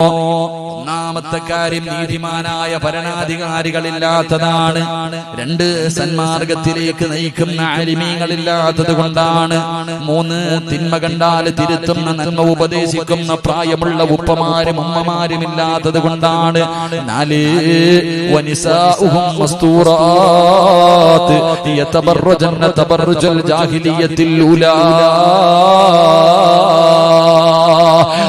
ഒന്നാമത്തെ കാര്യം നീതിമാനായ ഭരണാധികാരികളില്ലാത്തതാണ്. രണ്ട്, സന്മാർഗത്തിലേക്ക് നയിക്കുന്ന ആലിമീങ്ങളില്ലാത്തത് കൊണ്ടാണ്. മൂന്ന്, തിന്മ കണ്ടാൽ തിരുത്തുന്ന നന്മ ഉപദേശിക്കുന്ന പ്രായമുള്ള ഉപ്പമാരും ഉമ്മമാരും ഇല്ലാത്തത് കൊണ്ടാണ്. നാല്, വനിസാഉഹും മസ്തൂറാത്ത് യതബറജന തബറജൽ ജാഹിലിയത്തിൽ ഊലാ.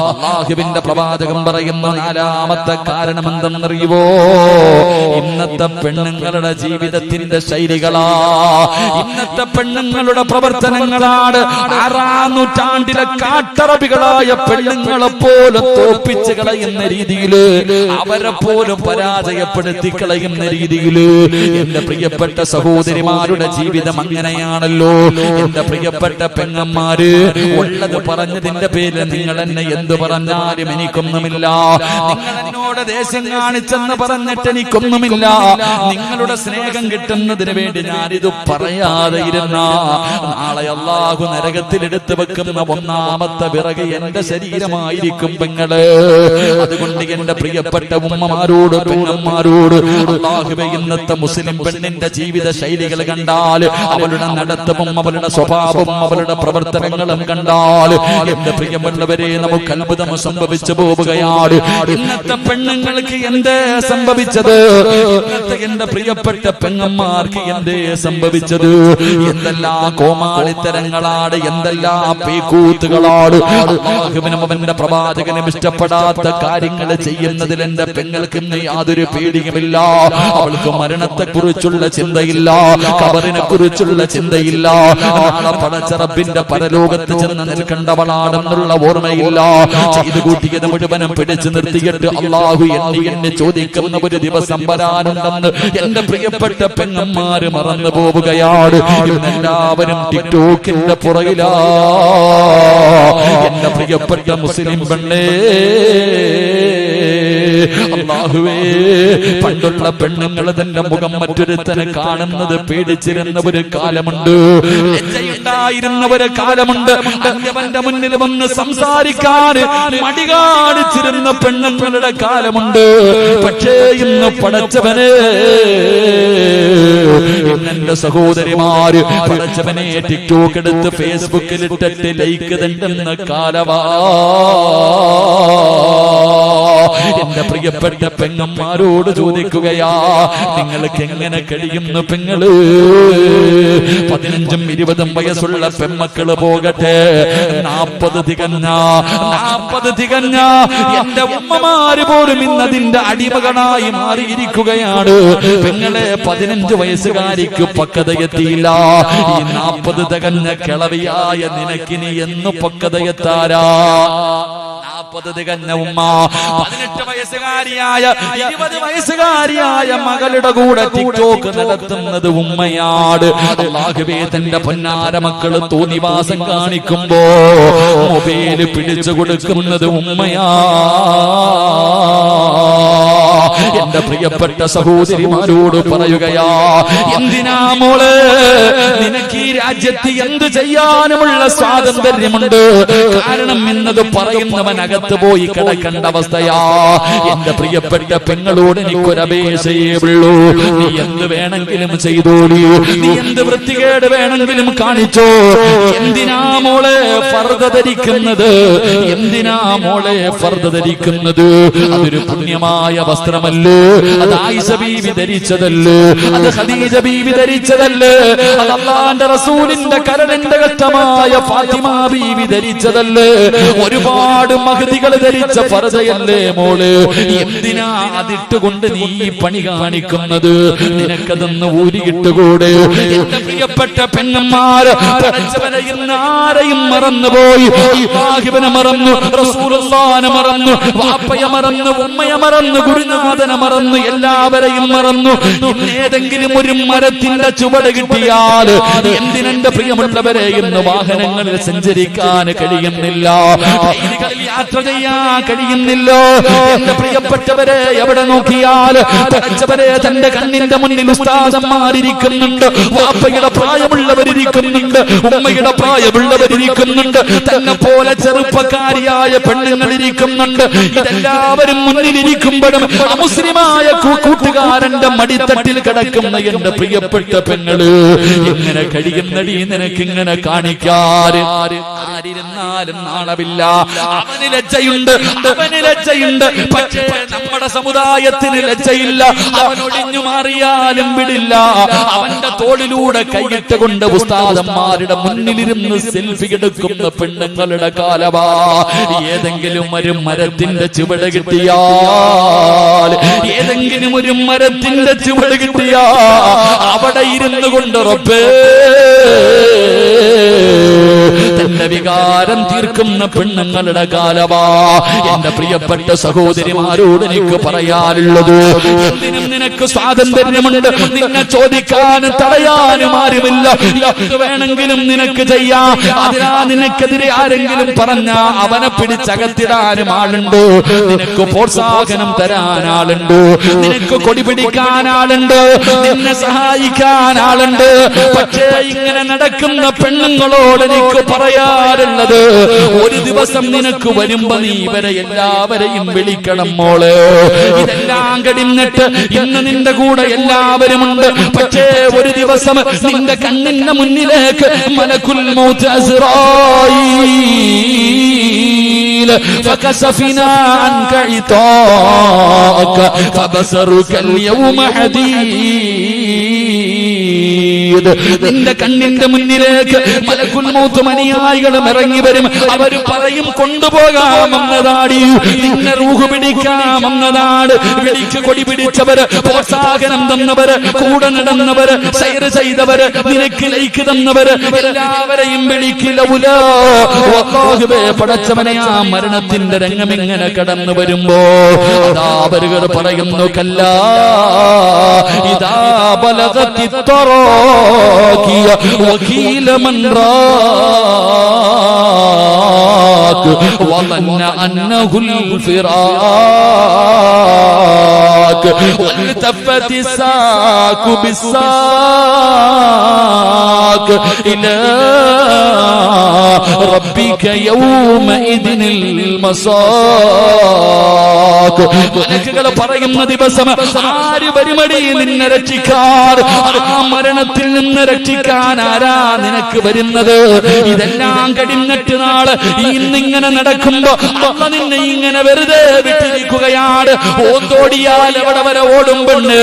അല്ലാഹുവിന്റെ പ്രവാചകൻ പറയുന്ന നാലാമത്തെ കാരണം എന്തെന്നറിയുവോ? ഇന്നത്തെ പെണ്ണുങ്ങളുടെ ജീവിതത്തിന്റെ ശൈലികളാ, ഇന്നത്തെ പെണ്ണുങ്ങളുടെ പ്രവർത്തനങ്ങളാണ്. 6-ാം നൂറ്റാണ്ടിലെ കാട്ടറബികളായ പെണ്ണുങ്ങളെ പോലും തോപ്പിച്ച് കളയുന്ന രീതിയില്, അവരെ പോലും പരാജയപ്പെടുത്തി കളയുന്ന രീതിയില് എന്റെ പ്രിയപ്പെട്ട സഹോദരിമാരുടെ ജീവിതം അങ്ങനെയാണല്ലോ. എന്റെ പ്രിയപ്പെട്ട പെങ്ങന്മാര്, ഉള്ളത് പറഞ്ഞതിന്റെ പേരിൽ നിങ്ങൾ എന്നെ എന്ത് പറഞ്ഞാലും എനിക്കൊന്നുമില്ല. നിങ്ങൾ എന്നോട് ദേഷ്യം കാണിച്ചെന്ന് പറഞ്ഞിട്ട് എനിക്കൊന്നുമില്ല. നിങ്ങളുടെ സ്നേഹം കിട്ടുന്നതിന് വേണ്ടി ഞാനിത് പറയാതെ ഇരുന്ന നാളെ അല്ലാഹു നരകത്തിൽ എടുത്തു വെക്കുന്ന ഒന്നാമത്തെ വിറക് എന്റെ ശരീരമായിരിക്കും പെങ്ങള്. അതുകൊണ്ട് എന്റെ പ്രിയപ്പെട്ട ഉമ്മമാരോട് പെങ്ങന്മാരോട്, അല്ലാഹുവേ, ഇന്നത്തെ മുസ്ലിം പെണ്ണിന്റെ ജീവിത ശൈലികൾ കണ്ടാൽ, അവളുടെ നടത്തവും അവളുടെ സ്വഭാവവും അവളുടെ പ്രവർത്തനങ്ങളും കണ്ടാൽ എന്റെ പ്രിയമുള്ളവരെ നമുക്ക് അത്ഭുതം സംഭവിച്ചു പോവുകയാണ്. ഇന്നത്തെ പെണ്ണുങ്ങൾക്ക് എന്തേ സംഭവിച്ചത്? ഇന്നത്തെ എന്റെ പ്രിയപ്പെട്ട പെങ്ങന്മാർക്ക് എന്തേ സംഭവിച്ചത്? എന്തെല്ലാം കോമാളിത്തരങ്ങളാണ്, എന്തെല്ലാം പേക്കൂത്തുകളാണ്. അല്ലാഹുവിനും അവന്റെ പ്രവാചകനും ഇഷ്ടപ്പെടാത്ത കാര്യങ്ങൾ ചെയ്യുന്നതിൽ എന്റെ പെങ്ങൾക്ക് യാതൊരു പേടിയുമില്ല. അവൾക്ക് മരണത്തെ കുറിച്ചുള്ള ചിന്തയില്ല, ഖബറിനെ കുറിച്ചുള്ള ചിന്തയില്ല, നാളെ പടച്ച റബ്ബിന്റെ പരലോകത്ത് ചെന്ന് നിൽക്കേണ്ടവളാണെന്നുള്ള ഓർമ്മയില്ല. ചെയ്തു കൂട്ടിയത് മുഴുവനും പിടിച്ചു നിർത്തിയിട്ട് അല്ലാഹു എന്നെ ചോദിക്കുന്ന ഒരു ദിവസം വരാനുണ്ടെന്ന് എന്റെ പ്രിയപ്പെട്ട പെങ്ങന്മാര് മറന്നു പോവുകയാണ്. എല്ലാവരും ടിക്ടോക്കിന്റെ പുറകിലാ. എന്റെ പ്രിയപ്പെട്ട മുസ്ലിം പെണ്ണേ, അല്ലാഹുവേ, പണ്ടുള്ള പെണ്ണുങ്ങൾ തന്റെ മുഖം മറ്റൊരുത്തനെ കാണുന്നത് പേടിച്ചിരുന്ന ഒരു കാലമുണ്ട്, ലജ്ജയുണ്ടായിരുന്ന ഒരു കാലമുണ്ട്. അവന്റെ മുന്നിൽ വന്ന് സംസാരിക്കാൻ മടി കാണിച്ചിരുന്ന പെണ്ണുങ്ങളുടെ കാലമുണ്ട്. പക്ഷേ ഇന്ന് പടച്ചവനെ, എന്റെ സഹോദരിമാര്, പടച്ചവനെ ടിക്ടോക്ക് എടുത്ത് ഫേസ്ബുക്കിൽ ഇട്ടിട്ട് ലൈക്ക് തണ്ടുന്ന കാലവാ. എന്റെ പ്രിയപ്പെട്ട പെങ്ങന്മാരോട് ചോദിക്കുകയാ, നിങ്ങൾക്ക് എങ്ങനെ കഴിയുന്നു പെങ്ങള്? 15ഉം 20ഉം വയസ്സുള്ള പെമ്മക്കള് പോകട്ടെ, 40 തികഞ്ഞ എന്റെ ഉമ്മമാര് പോലും ഇന്നതിന്റെ അടിമകളായി മാറിയിരിക്കുകയാണ്. പെങ്ങളെ, 15 വയസ്സുകാരിക്ക് പക്വതയെത്തിയില്ല. ഈ 40 തികഞ്ഞ കിളവിയായ നിനക്കിനി എന്ന് പക്വതയെത്താരാ? 40 തികഞ്ഞ ഉമ്മ 18 വയസ്സുകാരിയായ 20 വയസ്സുകാരിയായ മകളുടെ കൂടെ ടിക്ടോക്ക് നടത്തുന്നത് ഉമ്മയാണ്. അല്ലാഹുവേ, തന്റെ പൊന്നാര മക്കള് തോന്നിവാസം കാണിക്കുമ്പോ മൊബൈല് പിടിച്ചു കൊടുക്കുന്നത് ഉമ്മയാ. എന്റെ പ്രിയപ്പെട്ട സഹോദരിമാരോട് പറയുകയാ, എന്തിനാ മോള്, നിനക്ക് ഈ രാജ്യത്ത് എന്ത് ചെയ്യാനുമുള്ള സ്വാതന്ത്ര്യമുണ്ട്. കാരണം എന്നത് പറയുന്നവൻ അകത്ത് പോയി കിടക്കേണ്ട അവസ്ഥയാ. എന്റെ പ്രിയപ്പെട്ട പെങ്ങളോട് എനിക്കൊരപേക്ഷയേ ഉള്ളൂ, നീ എന്ത് വേണമെങ്കിലും ചെയ്തോളൂ, നീ എന്ത് വൃത്തികേട് വേണമെങ്കിലും കാണിച്ചോ. എന്തിനാ മോളെ ഫർദ ധരിക്കുന്നത്? എന്തിനാ മോളെ ഫർദ ധരിക്കുന്നത്? അതൊരു പുണ്യമായ വസ്ത്രമല്ലേ? അത് ആയിഷ ബീവി ധരിച്ചതല്ലേ? അത് ഖദീജ ബീവി ധരിച്ചതല്ലേ? അത് അല്ലാഹുവിന്റെ റസൂലിന്റെ കരളിന്റെ ഘട്ടമായ ഫാത്തിമ ബീവി ധരിച്ചതല്ലേ? ഒരുപാട് മഹദികൾ ധരിച്ച ഫർദയല്ലേ മോള്? എന്തിനാ അതിട്ടുകൊണ്ട് നീ പണി കാണിക്കുന്നത്? നിനക്കതൊന്ന് ഊരിയിട്ടുകൂടെ? എന്റെ പ്രിയപ്പെട്ട പെണ്ണന്മാർ, പടച്ചവനെ ഇന്ന് ആരെയും മറന്നുപോയി. മറന്നു, റസൂലുള്ളാഹിനെ മറന്നു, വാപ്പയെ മറന്നു, ഉമ്മയെ മറന്നു, ഗുരുനാഥനെ മറന്നു. മറന്നു, എല്ലാവരെയും മറന്നു. ഏതെങ്കിലും ഒരു മരത്തിന്റെ ചുവട് കിട്ടിയാൽ എന്തിനെന്റെ പ്രിയമുള്ളവരെ ഇന്ന് വാഹനങ്ങളിൽ സഞ്ചരിക്കാൻ കഴിയുന്നില്ല, ട്രെയിനുകളിൽ യാത്ര ചെയ്യാൻ കഴിയുന്നില്ല. എന്റെ പ്രിയപ്പെട്ടവരെ എവിടെ നോക്കിയാൽ പഠിച്ചവരെ തന്റെ കണ്ണിന്റെ മുന്നിൽ ഉസ്താദന്മാരിയ്ക്കുന്നുണ്ട്, വാപ്പയുടെ പ്രായമുള്ളവരിയ്ക്കുന്നുണ്ട്, ഉമ്മയുടെ പ്രായമുള്ളവരിയ്ക്കുന്നുണ്ട്, തന്നെ പോലെ ചെറുപ്പക്കാരിയായ പെണ്ണുങ്ങളിരിക്കുന്നുണ്ട്. ഇതെല്ലാവരും മുന്നിലിരിക്കുമ്പോഴും അമുസ്ലിമായ കൂട്ടുകാരന്റെ മടിത്തട്ടിൽ കിടക്കുന്ന എന്റെ പ്രിയപ്പെട്ട പെങ്ങള് എങ്ങനെ കഴിയുന്നടി നിനക്കിങ്ങനെ കാണിക്കാറ്? ആരിരുന്നാലും നാണമില്ല. അവന് ലജ്ജയുണ്ട്, അവന് ലജ്ജയുണ്ട്. പക്ഷേ നമ്മുടെ സമുദായത്തിന് ലജ്ജയില്ല. അവൻ ഒടിഞ്ഞു മാറിയാലും വിടില്ല. അവന്റെ തോളിലൂടെ കൈയിട്ട് കൊണ്ട് ഉസ്താദന്മാരുടെ മുന്നിലിരുന്ന് സെൽഫി എടുക്കുന്ന പെണ്ണുങ്ങളുടെ കാലമാ. ഏതെങ്കിലും ഒരു മരത്തിന്റെ ചുവട് കിട്ടിയാൽ, ഏതെങ്കിലും ഒരു മരത്തിന്റെ ചുവട് കിട്ടിയാ അവിടെ ഇരുന്നു കൊണ്ട് റബ്ബേ തന്റെ വികാരം തീർക്കുന്ന പെണ്ണുങ്ങളുടെ കാലമാ. എന്റെ പ്രിയപ്പെട്ട സഹോദരിമാരോട് എനിക്ക് പറയാനുള്ളത്, എന്തിനും നിനക്ക് സ്വാതന്ത്ര്യമുണ്ട്. നിന്നെ ചോദിക്കാനും തടയാനും ആരുമില്ല. എന്ത് വേണമെങ്കിലും നിനക്ക് ചെയ്യാം. അതിനാ നിനക്കെതിരെ ആരെങ്കിലും പറഞ്ഞ അവനെ പിടിച്ചകത്തിടാനും ആളുണ്ട്. നിനക്ക് പ്രോത്സാഹനം തരാൻ ആളുണ്ട്, നിനക്ക് കൊടി പിടിക്കാൻ ആളുണ്ട്, നിന്നെ സഹായിക്കാൻ ആളുണ്ട്. പക്ഷേ ഇങ്ങനെ നടക്കുന്ന പെണ്ണുങ്ങളോട് എനിക്ക് പറയാറുള്ളത്, ഒരു ദിവസം നിനക്ക് വരുമ്പോ നീ ഇവരെ എല്ലാവരെയും വിളിക്കണം മോള്. ഇതെല്ലാം കഴിഞ്ഞിട്ട് ഇന്ന് നിന്റെ കൂടെ എല്ലാവരും ഉണ്ട്. പക്ഷേ ഒരു ദിവസം നിന്റെ കണ്ണിന്റെ മുന്നിലേക്ക് മലക്കുൽ മൗത്ത് അസ്റായീൽ ഫകസഫിനാ അൻക ഇതാക ഫബസറുക അൽയൗമ ഹദീദ്. നിന്റെ കണ്ണിന്റെ മുന്നിലേക്ക് മലക്കുൽ മൗത്ത് അനുയായികളും ഇറങ്ങി വരും. അവര് പറയും കൊണ്ടുപോകാമെന്നതാടി, നിന്നെ റൂഹ് പിടിക്കാമെന്നതാണ്. വിളിക്ക് കൊടി പിടിച്ചവര്, പ്രോത്സാഹനം തന്നവര്, കൂടെ നടന്നവര്, സൈർ ചെയ്തവര്, നിനക്ക് ലൈക്ക് തന്നവര് എല്ലാവരെയും വിളിക്കില്ല. പടച്ചവനെ ആ മരണത്തിന്റെ രംഗം ഇങ്ങനെ കടന്നു വരുമ്പോ അതാ അവരുകൾ പറയുന്നു, കല്ലാ ഇദാ ബലഗത്തി തറാഖിയ വഖീല മൻ റാഖ വظن أنه الفراق والتفت الساق بالساق إلى ربك يومئذ المساق. മലക്കുകൾ പറയുന്ന ദിവസം ആര് വരുമടി നിന്നെ രക്ഷിക്കാൻ? ആ മരണത്തിൽ നിന്ന് രക്ഷിക്കാൻ ആരാ നിനക്ക് വരുന്നത്? ഇതെല്ലാം കഴിഞ്ഞിട്ട് നാളെ ഇന്നിങ്ങനെ നടക്കുമ്പോ അല്ല നിന്നെ ഇങ്ങനെ വെറുതെ വിട്ടിരിക്കുകയാണ്. ഓന്തോടിയാൽ എവിടെ വരെ ഓടും പെണ്ണ്,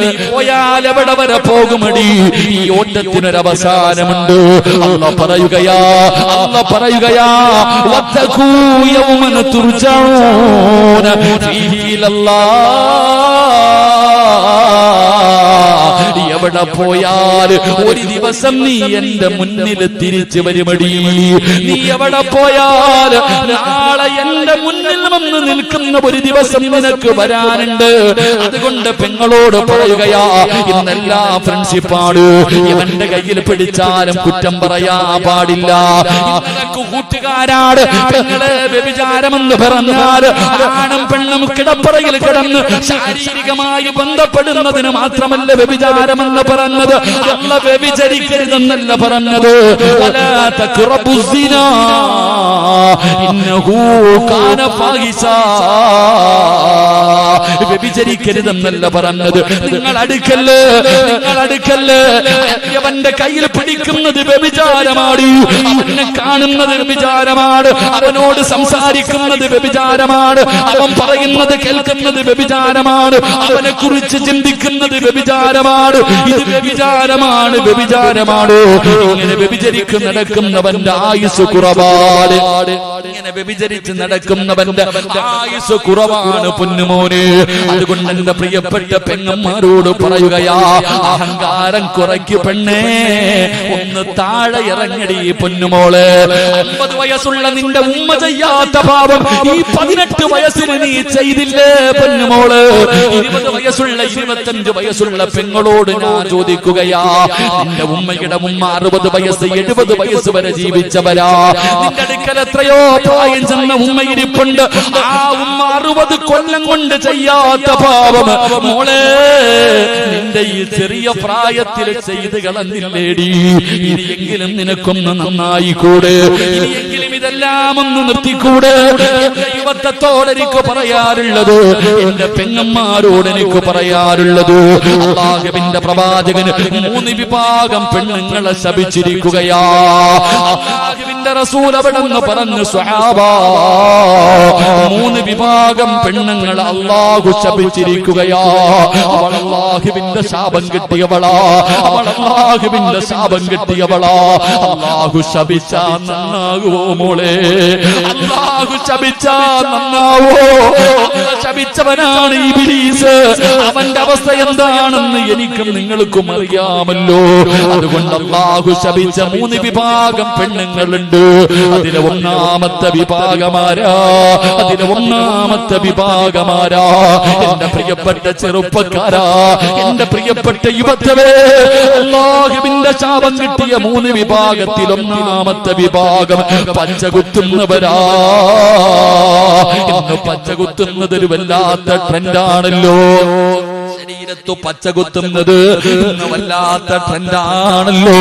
നീ പോയാൽ എവിടെ വരെ പോകുമടി? ഈ ഓട്ടത്തിനൊരവസാനമുണ്ട്. അല്ല പറയുകയാ, അല്ല പറയുകയാ, വത്തഖൂ യൗമൻ തുർജഊന ഫീഹി ഇലല്ലാഹ്. എവിടെ പോയാൽ ഒരു ദിവസം നീ എന്റെ മുന്നിൽ തിരിച്ചു വരുമടി. നീ എവിടെ പോയാൽ നാളെ എന്റെ മുന്നിൽ വന്ന് നിൽക്കുന്ന ഒരു ദിവസം നിനക്ക് വരാനുണ്ട്. അതുകൊണ്ട് പെങ്ങളോട് പറയുകയാ, ഇന്നെല്ലാ ഫ്രണ്ട്ഷിപ്പാണ്. ഇവന്റെ കയ്യിൽ പിടിച്ചാലും കുറ്റം പറയാ പാടില്ല. ഇന്നലക്ക് കൂട്ടുകാരാണ്. പെങ്ങളെ വ്യഭിചാരമെന്ന് പറഞ്ഞാൽ ആണും പെണ്ണും കിടപ്പറയിൽ കിടന്ന് ശാരീരികമായി ബന്ധപ്പെടുന്നതിന് മാത്രമല്ല വ്യഭിചാരമെന്ന് പറഞ്ഞത്. അല്ല വ്യഭിചരിക്കരുതെന്നല്ല പറഞ്ഞത്. വലാ തഖറബുസ്സിനാ ഇന്നഹു കാന ഫാഹിശാ. വ്യഭിചരിക്കരുതെന്നല്ല പറഞ്ഞത്. നിങ്ങൾ അടുക്കല്ലേ, നിങ്ങൾ അടുക്കല്ലേ. അവന്റെ കയ്യിൽ പിടിക്കുന്നത് വ്യഭിചാരമാണ്. അവനെ കാണുന്നത് വ്യഭിചാരമാണ്. അവനോട് സംസാരിക്കുന്നത് വ്യഭിചാരമാണ്. അവൻ പറയുന്നത് കേൾക്കുന്നത് വ്യഭിചാരമാണ്. അവനെ കുറിച്ച് ചിന്തിക്കുന്നത് വ്യഭിചാരമാണ്. ഇത് വ്യഭിചാരമാണ്, വ്യഭിചാരമാണ്. ഇങ്ങനെ വ്യഭിചരിക്ക് നടക്കുന്നവന്റെ ആയുസ് കുറവാണ്. ഇങ്ങനെ വ്യഭിചരിച്ച് നടക്കുന്നവന്റെ ആയുസ് കുറവാണ് പൊന്നുമോനെ. അതുകൊണ്ട് എന്റെ പ്രിയപ്പെട്ട പെങ്ങന്മാരോട് പറയുകയാ, അഹങ്കാരം കുറയ്ക്കു പെണ്ണേ, ഒന്ന് താഴെ ഇറങ്ങടി പൊന്നുമോള്. 50 വയസ്സുള്ള നിന്റെ ഉമ്മ ചെയ്യാത്ത പാപം ഈ 18 വയസ്സിന് നീ ചെയ്തില്ലേ പൊന്നുമോള്? 20 വയസ്സുള്ള 25 വയസ്സുള്ള പെങ്ങളോട് ഞാൻ ചോദിക്കുകയാ, നിന്റെ ഉമ്മയുടെ ഉമ്മ 60 വയസ്സ് 70 വയസ്സ് വരെ ജീവിച്ചവരാ. നിന്റെ അടുക്കൽ എത്രയോ പ്രായം ചെന്ന ഉമ്മ ഇരിപ്പുണ്ട്. ആ ഉമ്മ 60 കൊല്ലം കൊണ്ട് ചെയ്യാത്ത പാപം മോളെ നിന്റെ ഈ ചെറിയ പ്രായത്തിൽ ചെയ്ത് കളഞ്ഞില്ലേടി? ഇനിയെങ്കിലും നിനക്കൊന്ന് നന്നായിക്കൂടെ? ഇനിയെങ്കിലും ഇതെല്ലാം ഒന്ന് നിർത്തിക്കൂടെ? യുവത്വത്തോട് എനിക്ക് പറയാറുള്ളത്, എന്റെ പെങ്ങന്മാരോട് എനിക്ക് പറയാറുള്ളത്, അല്ലാഹുവിന്റെ പ്രവാചകന് 3 വിഭാഗം പെണ്ണുങ്ങളെ ശപിച്ചിരിക്കുകയാ. അല്ലാഹുവിന്റെ റസൂൽ അവിടെന്ന് പറഞ്ഞു, സ്വഹാബാ 3 വിഭാഗം പെണ്ണുങ്ങളെ അല്ലാഹു ശപിച്ചിരിക്കുകയാ. അവൾ അല്ലാഹുവിന്റെ ശാപം കിട്ടിയവളാ, അവൾ അല്ലാഹുവിന്റെ ശാപം കിട്ടിയവളാ. അല്ലാഹു ശപിച്ചാ നന്നാകുവോ മോളെ? അല്ലാഹു ശപിച്ചാ നന്നാവോ? ശപിച്ചവനാണ് ഇബ്ലീസ്. അവന്റെ അവസ്ഥ എന്താണെന്ന് എനിക്കും നിങ്ങൾക്കും അറിയാമല്ലോ. അതുകൊണ്ട് അല്ലാഹു ശപിച്ച 3 വിഭാഗം പെണ്ണുങ്ങളുണ്ട്. അതിലെ ഒന്നാമത്തെ വിഭാഗമാരാ? എന്റെ പ്രിയപ്പെട്ട ചെറുപ്പക്കാരാ, എന്റെ പ്രിയപ്പെട്ട യുവത്വേ, അല്ലാഹുവിന്റെ ശാപം കിട്ടിയ 3 വിഭാഗത്തിൽ ഒന്നാമത്തെ വിഭാഗം പച്ചകുത്തുന്നവരാ. ഇന്ന് പച്ചകുത്തുന്നത് ഒരു വല്ലാത്ത ട്രെൻഡാണല്ലോ. ശരീരത്തു പച്ചകുത്തുന്നത് ഇന്ന് വല്ലാത്ത ട്രെൻഡാണല്ലോ.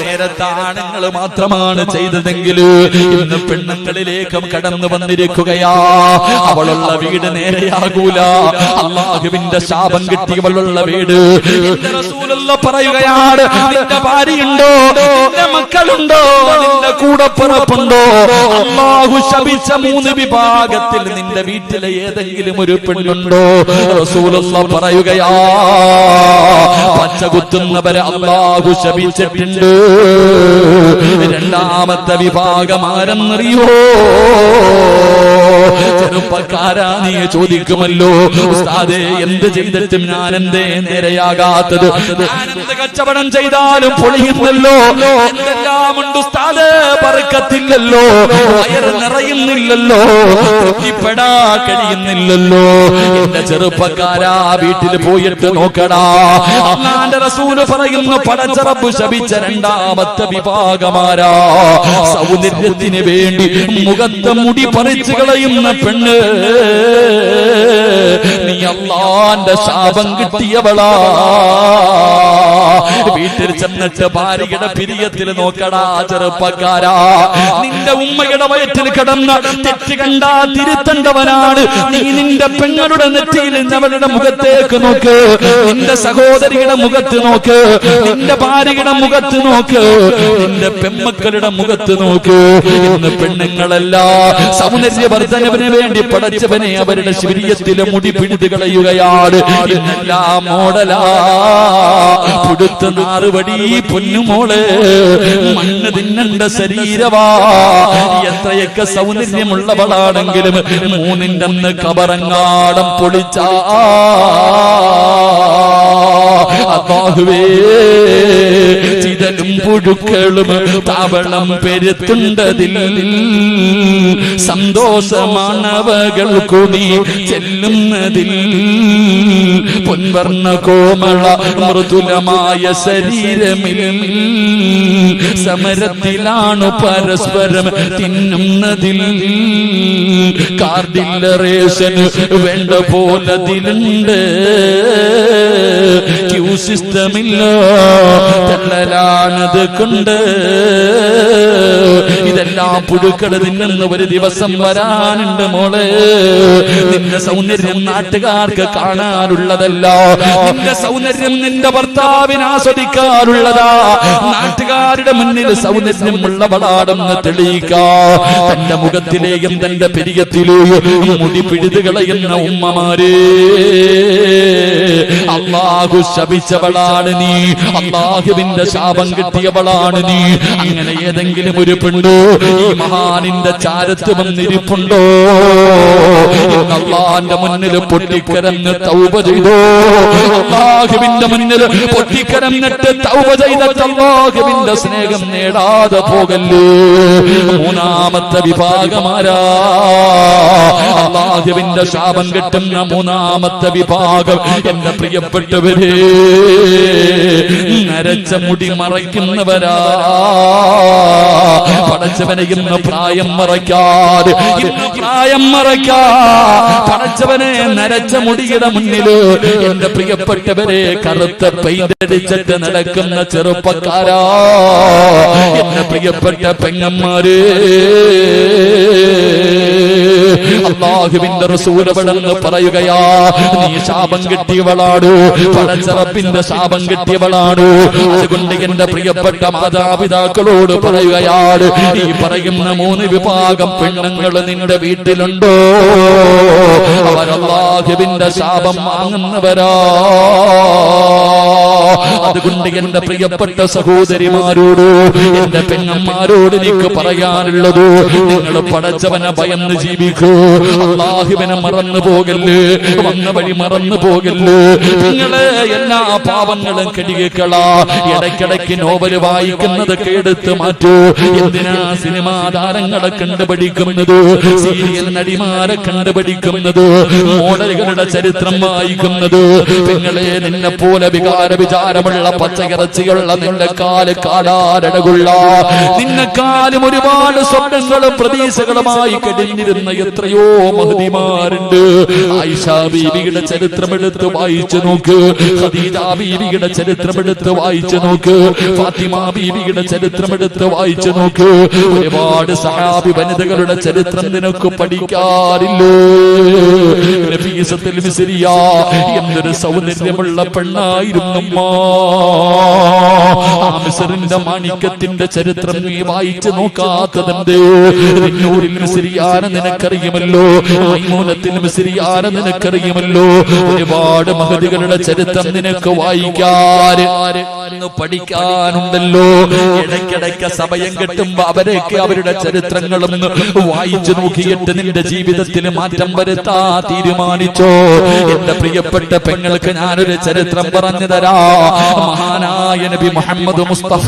നേരത്തെ ആണുങ്ങൾ മാത്രമാണ് ചെയ്തതെങ്കിൽ ഇന്ന് പെണ്ണുങ്ങളിലേക്കും കടന്നു വന്നിരിക്കുകയാ. അവളുള്ള വീട് നേരെയാകൂല. അല്ലാഹുവിന്റെ ശാപം കിട്ടിയവളുള്ള വീട്. റസൂലുള്ള പറയുകയാണ്, നിന്റെ ഭാര്യയുണ്ടോ, നിന്റെ മക്കളുണ്ടോ, നിന്റെ കൂടപ്പിറപ്പുണ്ടോ? അല്ലാഹു ശപിച്ച 3 വിഭാഗത്തിൽ നിന്റെ വീട്ടിലെ ഏതെങ്കിലും ഒരു പെണ്ണുണ്ടോ? റസൂലുള്ള പറയുകയാ, പച്ചകുത്തുന്നവരെ അല്ലാഹു ശപിച്ചിട്ടുണ്ട്. രണ്ടാമത്തെ വിഭാഗം ആരെന്നറിയോ? ചെറുപ്പക്കാരാ, നീ ചോദിക്കുമല്ലോ, ഉസ്താദേ എന്ത് ചെയ്തിട്ടും ഞാൻ എന്തേ നേരെയാകാത്തത്? ഞാനെന്ത് കച്ചവടം ചെയ്താലും പൊളിയുന്നല്ലോ, എന്തെല്ലാം ഉണ്ട് ഉസ്താദേ, ബർക്കത്തില്ലല്ലോ, വയറ് നിറയുന്നില്ലല്ലോ, തൃപ്തിപ്പെടാ കഴിയുന്നില്ലല്ലോ. എന്റെ ചെറുപ്പക്കാരാ, വീട്ടിൽ പോയിട്ട് നോക്കടാ. അല്ലാഹുവിന്റെ റസൂല് പറയുന്നു, പടച്ച റബ്ബ് ശപിച്ച രണ്ടാമത്തെ വിഭാഗമാരാ? സൗന്ദര്യത്തിന് വേണ്ടി മുഖത്തെ മുടി പറിച്ചു കളയുന്ന പെണ്ണ്. നീ അല്ലാഹുവിന്റെ ശാപം കിട്ടിയവളാ. വീട്ടിൽ ചെന്നിട്ട് ഭാര്യയുടെ പിരിയത്തിൽ നോക്കടാ ചെറുപ്പക്കാരാ. നിന്റെ ഉമ്മയുടെ വയറ്റിൽ കിടന്ന തെറ്റ് കണ്ടാ തിരുത്തേണ്ടവനാണ് നീ. നിന്റെ പെങ്ങളുടെ നെറ്റിയിൽ അവരുടെ മുഖത്തേക്ക് നോക്ക്, നിന്റെ സഹോദരിയുടെ മുഖത്ത് നോക്ക്, നിന്റെ ഭാര്യയുടെ മുഖത്ത് നോക്ക്, നിന്റെ പെമ്മക്കളുടെ മുഖത്ത് നോക്ക്. ഇന്ന് പെണ്ണുങ്ങളല്ല സൗന്ദര്യവർദ്ധനവിന് വേണ്ടി പടച്ചവനെ അവരുടെ ശരീരത്തിലെ മുടി പിടിത് കളയുകയാണ്. ഇന്നെല്ലാം മോഡലാ, പുടുത്ത നാറുവടി പൊന്നുമോള്, മണ്ണ് തിന്നണ്ട ശരീരവാ. എത്രയൊക്കെ സൗന്ദര്യമുള്ളവളാണെങ്കിലും 3ന്റെ അന്ന് കബറങ്ങാടം പൊളിച്ചാ അല്ലാഹുവേ, ചിതലും പുഴുക്കളും താവളം പെരുത്തുണ്ടതിൽ സന്തോഷമാണവകൾക്കു നീ ചെല്ലുന്നതിൽ. പൊൻവർണ്ണ കോമള മൃദുലമായ ശരീരമിൽ സമരത്തിലാണു പരസ്പരം തിന്നുന്നതിൽ. കാർഡില്ലറേഷന് വേണ്ട പോലതിലുണ്ട്, ക്യൂ സിസ്റ്റമില്ല, തള്ളലാണത് കൊണ്ട്. ഇതെല്ലാം പുഴുക്കൾ തിന്നുന്ന ഒരു ദിവസം വരാനുണ്ട് മോളെ. നിന്റെ സൗന്ദര്യം നാട്ടുകാർക്ക് കാണാനുള്ളതല്ല, നിന്റെ സൗന്ദര്യം നിന്റെ ഭർത്താവിന് ആസ്വദിക്കാനുള്ളതാ. നാട്ടുകാരുടെ മുന്നിൽ സൗന്ദര്യമുള്ളവളാണെന്ന് തെളിയിക്കാ. തന്റെ മുഖത്തിലെയും തന്റെ പെരിയത്തിലെയും മുടി പിഴുതു കളയുന്ന ഉമ്മമാരെ, അല്ലാഹു ശപിച്ചവളാണ് നീ, അല്ലാഹുവിന്റെ ശാപം കിട്ടിയവളാണ് നീ. അങ്ങനെ ഏതെങ്കിലും ഒരു പെണ്ണു ഈ മഹാനിന്റെ ചാരത്ത് വന്നിരിപ്പുണ്ടോ? അല്ലാഹ് അള്ളാന്റെ മുന്നിൽ പൊട്ടിക്കരഞ്ഞ് തൗബ ചെയ്തോ, അള്ളാഹുവിന്റെ മുന്നിൽ പൊട്ടിക്കരഞ്ഞിട്ട് തൗബ ചെയ്തിട്ട് അള്ളാഹുവിന്റെ സ്നേഹം നേടാതെ പോകല്ലേ. മൂന്നാമത്തെ വിഭാഗമാരാ? അള്ളാഹുവിന്റെ ശാപം കിട്ടുന്ന മൂന്നാമത്തെ വിഭാഗം എന്റെ പ്രിയപ്പെട്ടവരെ, നരച്ച മുടി മറയ്ക്കുന്നവരാ. പടച്ചവനെ ഇന്ന് പ്രായം മറയ്ക്കാതെ, പടച്ചവനെ നരച്ച മുടിയുടെ മുന്നില് എന്റെ പ്രിയപ്പെട്ടവരെ കറുത്ത പെയിന്റടിച്ചിട്ട് നടക്കുന്ന ചെറുപ്പക്കാരാ, എന്റെ പ്രിയപ്പെട്ട പെങ്ങന്മാര്, അല്ലാഹുവിന്റെ റസൂൽ അവിടെന്ന് പറയുകയാ, നീ ശാപം കിട്ടിയവളാണ്, പടച്ചറപ്പിന്റെ ശാപം കിട്ടിയവളാണ്. അതുകൊണ്ട് എന്റെ പ്രിയപ്പെട്ട മാതാപിതാക്കളോട് പറയുകയാണ്, ഈ പറയുന്ന മൂന്ന് വിഭാഗം പെണ്ണുങ്ങൾ നിന്റെ വീട്ടിലുണ്ടോ? അവർ അല്ലാഹുവിന്റെ ശാപം വാങ്ങുന്നവരാ. അതുകൊണ്ട് എന്റെ പ്രിയപ്പെട്ട സഹോദരിമാരോട്, എന്റെ പെങ്ങന്മാരോട് എനിക്ക് പറയാനുള്ളത്, നിങ്ങൾ പടച്ചവനെ ഭയന്ന് ജീവിക്കൂ, അല്ലാഹുവിനെ മറന്നു പോകല്ലേ, വന്ന വഴി മറന്നു പോകല്ലേ. നിങ്ങള് എല്ലാ പാവങ്ങളും കെടികളാ. ഇടയ്ക്കിടയ്ക്ക് നോവല് വായിക്കുന്നതൊക്കെ എടുത്ത് മാറ്റൂ. എന്തിനാ സിനിമാ താരങ്ങളെ കണ്ടുപിടിക്കുന്നത്, സീരിയൽ നടിമാരെ കണ്ടുപിടിക്കുന്നത്, മോഡലുകളുടെ ചരിത്രം വായിക്കുന്നത്? നിങ്ങളെ നിന്നെ പോലെ വികാര വിചാരമുള്ള പച്ചയിറച്ചിയുള്ള നിന്റെ കാല് കാടാരടകുള്ള, നിന്നെക്കാലും ഒരുപാട് സ്വപ്നങ്ങളും പ്രതീക്ഷകളുമായി കഴിഞ്ഞിരുന്ന എത്രയോ മഹദിമാരുണ്ട്. ആയിഷ ബീവിയുടെ ചരിത്രം എടുത്ത് വായിച്ചു നോക്ക്, ഖദീജ ബീവിയുടെ ചരിത്രം എടുത്ത് വായിച്ചു നോക്ക്, ഫാത്തിമ ബീവിയുടെ ചരിത്രം എടുത്ത് വായിച്ചു നോക്ക്. ഒരുപാട് സഹാബി വനിതകളുടെ ചരിത്രം നിനക്ക് പഠിക്കാറില്ലേ? നഫീസത്തുൽ മിസ്രിയ എന്തൊരു സൗന്ദര്യമുള്ള പെണ്ണായിരുന്നു. ആ മിസ്റിന്റെ മാണിക്യത്തിന്റെ ചരിത്രം നീ വായിച്ചു നോക്കാത്തതുണ്ട്. നൂറിൽ മിസ്രിയാനെ നിനക്കറിയുമല്ലോ, മൈമൂനത്തിൽ മിസ്രിയാനെ നിനക്കറിയുമല്ലോ. ഒരുപാട് മഹദികളുടെ ചരിത്രം നിനക്ക് വായിക്കാൻ പഠിക്കാനുണ്ടല്ലോ. ഇടയ്ക്കിടയ്ക്ക് സമയം കിട്ടുമ്പോ അവരൊക്കെ അവരുടെ ചരിത്രങ്ങളും വായിച്ചു നോക്കിയിട്ട് നിന്റെ ജീവിതത്തിൽ മാറ്റം വരുത്താ തീരുമാനിച്ചോ? എന്റെ പ്രിയപ്പെട്ട പെങ്ങൾക്ക് ഞാനൊരു ചരിത്രം പറഞ്ഞു തരാ. മഹാനായ നബി മുഹമ്മദ് മുസ്തഫ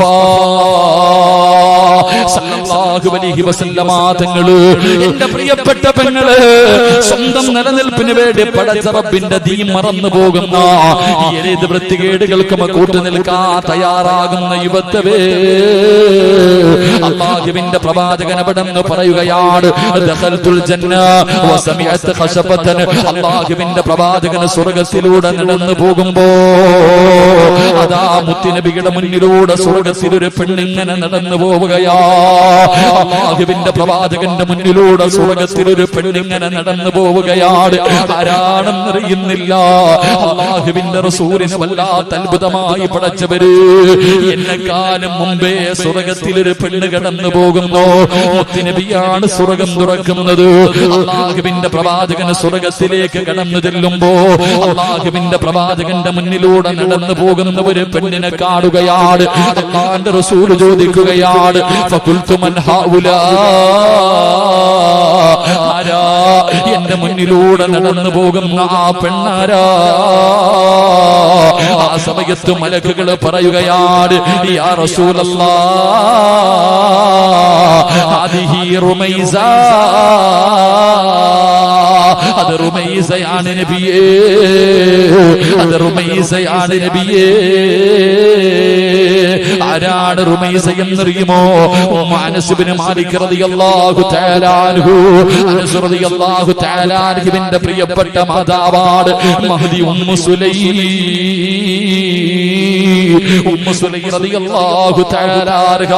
സല്ലല്ലാഹു അലൈഹി വസല്ലമ തങ്ങള്, എന്റെ പ്രിയപ്പെട്ട പെങ്ങള്, സ്വന്തം നിലനിൽപ്പിന് വേണ്ടി പടച്ച റബ്ബിന്റെ ദീൻ മറന്നു പോകുന്ന ഏത് വൃത്തികേടുകൾക്കും കൂട്ടു നിൽക്കാൻ തയ്യാറാകുന്ന യുവത്വേ, അല്ലാഹുവിന്റെ പ്രവാചകൻ അവിടെന്ന് പറയുകയാണ്, ദഖൽതുൽ ജന്ന വസമിഅത് ഖശബതൻ. അല്ലാഹുവിന്റെ പ്രവാചകൻ സ്വർഗ്ഗത്തിലൂടെ നടന്നു പോകുമ്പോ അതാ മുത്തുനബിയുടെ മുന്നിലൂടെ സ്വർഗ്ഗത്തിൽ ഒരു പെണ്ണിങ്ങനെ നടന്നു പോവുകയാ. അല്ലാഹുവിന്റെ പ്രവാചകന്റെ മുന്നിലൂടെ സ്വർഗ്ഗത്തിൽ ഒരു പെണ്ണിങ്ങനെ നടന്നു പോവുകയാണ്. ആരാണെന്നറിയുന്നില്ല. അല്ലാഹുവിന്റെ റസൂലിനെ വല്ലാത്ത അത്ഭുതമായി പടച്ചവര്, എന്നെക്കാലം മുമ്പേ സ്വർഗ്ഗത്തിൽ ഒരു പെണ്ണ് കടന്നു പോകുന്നു. മുത്തുനബിയാണ് സ്വർഗ്ഗം തുറക്കുന്നത്. അല്ലാഹുവിന്റെ പ്രവാചകന് സ്വർഗ്ഗത്തിലേക്ക് കടന്നു ചെല്ലുമ്പോ അല്ലാഹുവിന്റെ പ്രവാചകന്റെ മുന്നിലൂടെ നടന്നു പോകുന്ന ഒരു പെണ്ണിനെ കാണുകയാണ്. അല്ലാഹുവിന്റെ റസൂൽ ചോദിക്കുകയാണ്, ഫഖുൽതു മൻ ഹൗലാ, ആരാ എന്റെ മുന്നിലൂടെ നടന്നു പോകുന്ന ആ പെണ്ണാരാ? ആ സമയത്ത് മലക്കുകൾ പറയുകയാണ്, യാ റസൂലല്ലാഹ് ഹാദിഹി റുമൈസ, അത് റുമൈസയാണ് നബിയേ, അത് റുമൈസയാണ് നബിയേ. ആരാണ് റുമൈസ എന്നറിയുമോ? അനസ് ഇബ്നു മാലിക് റളിയല്ലാഹു തആല അൻഹു, അനസ് റളിയല്ലാഹു തആല അൻഹുവിന്റെ പ്രിയപ്പെട്ട മാതാവാണ് Mahdi Ummu Sulaim. Ummu Sulaim റളിയല്ലാഹു തആല അൻഹ,